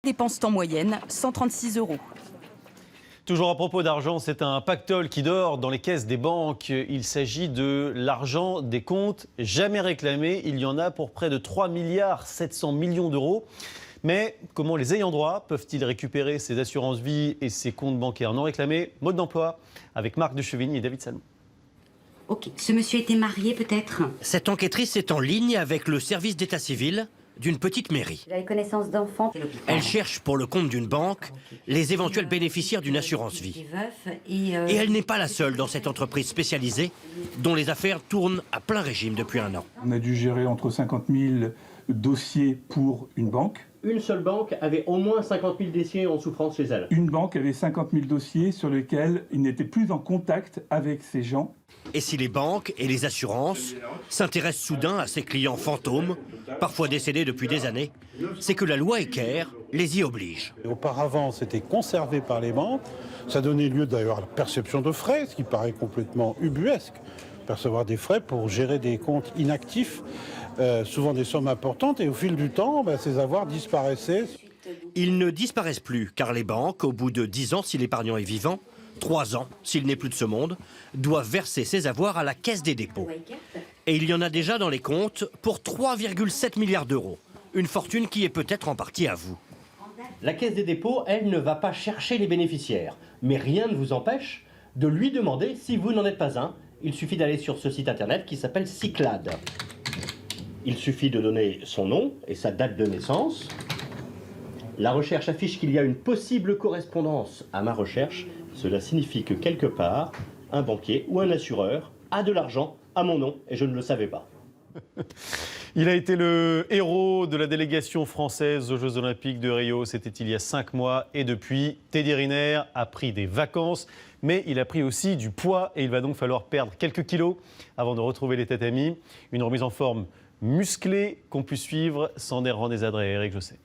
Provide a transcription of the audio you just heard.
dépensent en moyenne 136 €. Toujours à propos d'argent, c'est un pactole qui dort dans les caisses des banques. Il s'agit de l'argent des comptes jamais réclamés. Il y en a pour près de 3,7 milliards d'euros. Mais comment les ayants droit peuvent-ils récupérer ces assurances-vie et ces comptes bancaires non réclamés? Mode d'emploi avec Marc de Chevigny et David Salmon. Ok, ce monsieur était marié peut-être? Cette enquêtrice est en ligne avec le service d'état civil d'une petite mairie. J'avais connaissance d'enfants. Elle cherche pour le compte d'une banque les éventuels bénéficiaires d'une assurance vie. Et elle n'est pas la seule dans cette entreprise spécialisée dont les affaires tournent à plein régime depuis un an. On a dû gérer entre 50 000 dossiers pour une banque. Une seule banque avait au moins 50 000 dossiers en souffrance chez elle. Une banque avait 50 000 dossiers sur lesquels il n'était plus en contact avec ces gens. Et si les banques et les assurances s'intéressent soudain à ces clients fantômes, parfois décédés depuis des années, c'est que la loi Ecker les y oblige. Auparavant, c'était conservé par les banques. Ça donnait lieu d'ailleurs à la perception de frais, ce qui paraît complètement ubuesque. Percevoir des frais pour gérer des comptes inactifs, souvent des sommes importantes, et au fil du temps, ces avoirs disparaissaient. Ils ne disparaissent plus, car les banques, au bout de 10 ans si l'épargnant est vivant, 3 ans s'il n'est plus de ce monde, doivent verser ces avoirs à la Caisse des dépôts. Et il y en a déjà dans les comptes pour 3,7 milliards d'euros. Une fortune qui est peut-être en partie à vous. La Caisse des dépôts, elle, ne va pas chercher les bénéficiaires. Mais rien ne vous empêche de lui demander si vous n'en êtes pas un. Il suffit d'aller sur ce site internet qui s'appelle Cyclade. Il suffit de donner son nom et sa date de naissance. La recherche affiche qu'il y a une possible correspondance à ma recherche. Cela signifie que quelque part, un banquier ou un assureur a de l'argent à mon nom et je ne le savais pas. Il a été le héros de la délégation française aux Jeux Olympiques de Rio. C'était il y a 5 mois et depuis, Teddy Riner a pris des vacances. Mais il a pris aussi du poids et il va donc falloir perdre quelques kilos avant de retrouver les tatamis. Une remise en forme musclée qu'on puisse suivre sans Erwan Desadré et Eric Josset.